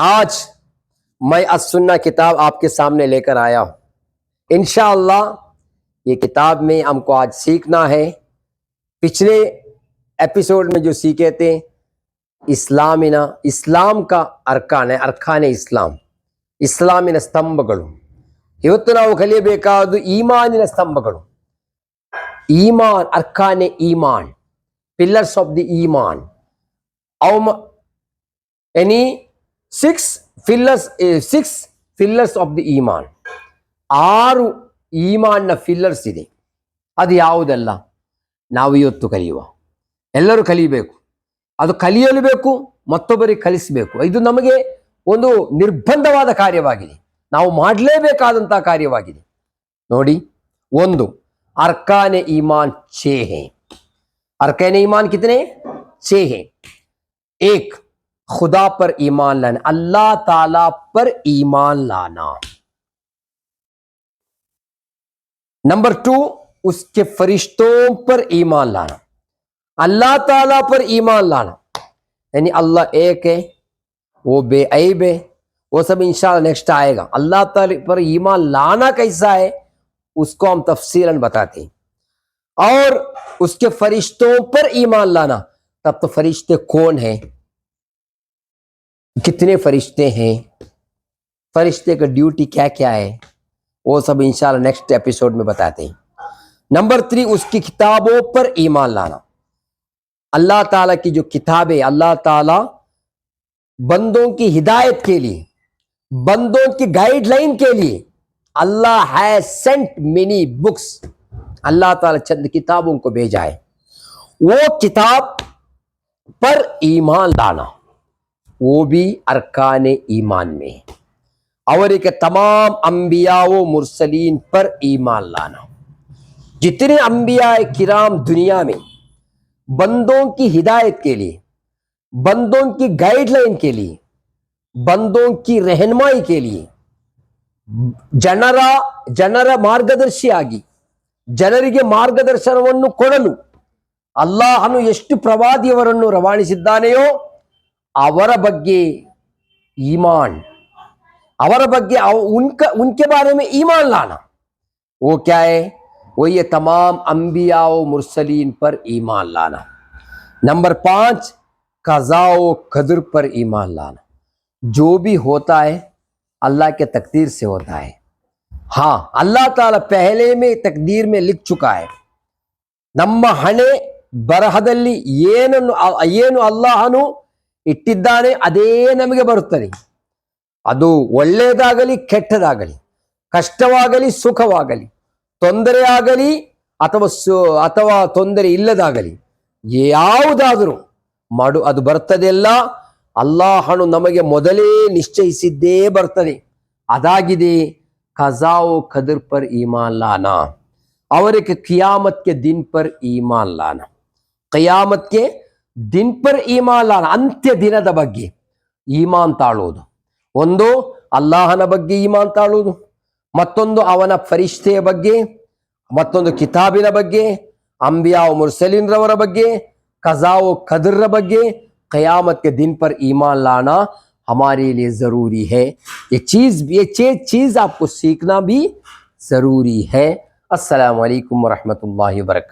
आज मैं अस्सुन्ना किताब आपके सामने लेकर आया हूं। इंशाअल्लाह ये किताब में हमको आज सीखना है। पिछले एपिसोड में जो सीखे थे इस्लाम का अरकान है, अरकान इस्लाम, ಇಸ್ಲಾಮಿನ ಸ್ತಂಭಗಳು। ಇವತ್ತು ನಾವು ಕಲಿಯಬೇಕಾದ ಈಮಾನಿನ ಸ್ತಂಭಗಳು, ಈಮಾನ್, ಅರ್ಕಾನೆ ಈಮಾನ್, ಪಿಲ್ಲರ್ಸ್ ಆಫ್ ದಿ ಈಮಾನ್। Any six pillars of the ಈಮಾನ್, 6 ಈಮಾನ್ನ ಫಿಲ್ಲರ್ಸ್ ಇದೆ। ಅದು ಯಾವುದೆಲ್ಲ ನಾವು ಇವತ್ತು ಕಲಿಯುವ, ಎಲ್ಲರೂ ಕಲಿಯಬೇಕು, ಅದು ಕಲಿಯಲು ಬೇಕು, ಮತ್ತೊಬ್ಬರಿಗೆ ಕಲಿಸಬೇಕು। ಇದು ನಮಗೆ ಒಂದು ನಿರ್ಬಂಧವಾದ ಕಾರ್ಯವಾಗಿದೆ, ನಾವು ಮಾಡಲೇಬೇಕಾದಂತಹ ಕಾರ್ಯವಾಗಿದೆ। ನೋಡಿ, 1 अरकान ईमान 6 हैं। अरकान ईमान कितने? 6 हैं। 1 खुदा पर ईमान लाना, अल्लाह ताला पर ईमान लाना। नंबर 2 उसके फरिश्तों पर ईमान लाना, अल्लाह ताला पर ईमान लाना, यानी अल्लाह एक है, वो बेअयब है, वो सब इंशाअल्लाह नेक्स्ट आएगा। अल्लाह ताला पर ईमान लाना कैसा है उसको हम तफसीलन बताते हैं। और उसके फरिश्तों पर ईमान लाना, तब तो फरिश्ते कौन हैं, कितने फरिश्ते हैं, फरिश्ते का ड्यूटी क्या क्या है, वो सब इंशाअल्लाह नेक्स्ट एपिसोड में बताते हैं। नंबर 3 उसकी किताबों पर ईमान लाना। अल्लाह ताला की जो किताबें, अल्लाह ताला बंदों की हिदायत के लिए, बंदों की गाइडलाइन के लिए अल्लाह हैज सेंट मेनी बुक्स, अल्लाह ताला चंद किताबों को भेजा है। वो किताब पर ईमान लाना, वो भी अरकान ईमान में। और एक तमाम अंबिया व मुरसलीन पर ईमान लाना। जितने अंबिया किराम दुनिया में बंदों की हिदायत के लिए, बंदों की गाइडलाइन के लिए, बंदों की रहनुमाई के लिए, ಜನರ ಮಾರ್ಗದರ್ಶಿಯಾಗಿ ಜನರಿಗೆ ಮಾರ್ಗದರ್ಶನವನ್ನು ಕೊಡಲು ಅಲ್ಲಾಹನು ಎಷ್ಟು ಪ್ರವಾದಿಯವರನ್ನು ರವಾನಿಸಿದ್ದಾನೆಯೋ ಅವರ ಬಗ್ಗೆ ईमान, ಅವರ ಬಗ್ಗೆ उनके बारे में ईमान लाना, वो क्या है, वो ये तमाम अंबिया व मुरसलीन पर ईमान लाना। नंबर 5 कज़ा व क़दर पर ईमान लाना। जो भी होता है अल्लाह के तकदीर से होता है। हाँ, अल्लाह ताला पहले में तकदीर में लिख चुका है। ನಮ್ಮ ಹಣೆ ಬರಹದಲ್ಲಿ ಏನು ಅಲ್ಲಾಹನು ಇಟ್ಟಿದ್ದಾನೆ ಅದೇ ನಮಗೆ ಬರುತ್ತದೆ। ಅದು ಒಳ್ಳೆಯದಾಗಲಿ ಕೆಟ್ಟದಾಗಲಿ, ಕಷ್ಟವಾಗಲಿ ಸುಖವಾಗಲಿ, ತೊಂದರೆ ಆಗಲಿ ಅಥವಾ ತೊಂದರೆ ಇಲ್ಲದಾಗಲಿ, ಯಾವುದಾದರೂ ಅದು ಬರ್ತದೆಲ್ಲ ಅಲ್ಲಾಹನು ನಮಗೆ ಮೊದಲೇ ನಿಶ್ಚಯಿಸಿದ್ದೇ ಬರ್ತದೆ। ಅದಾಗಿದೆ कज़ा व क़दर पर ईमान लाना। और एक क़ियामत के दिन पर ईमान लाना, क़ियामत के दिन पर ईमान लाना, ಅಂತ್ಯ ದಿನದ ಬಗ್ಗೆ ಈಮಾನ್ ತಾಳೋದು। ಒಂದು ಅಲ್ಲಾಹನ ಬಗ್ಗೆ ಈಮಾನ್ ತಾಳೋದು, ಮತ್ತೊಂದು ಅವನ ಫರಿಶ್ತೆಯ ಬಗ್ಗೆ, ಮತ್ತೊಂದು ಕಿತಾಬಿನ ಬಗ್ಗೆ, ಅಂಬಿಯಾ ವ ಮುರ್ಸಲಿನ್ರವರ ಬಗ್ಗೆ, ಕज़ा व क़दर ಬಗ್ಗೆ, क़यामत के दिन पर ईमान लाना हमारे लिए ज़रूरी है। ये चीज़ आपको सीखना भी ज़रूरी है। अस्सलामु अलैकुम व रहमतुल्लाहि व बरकातहू।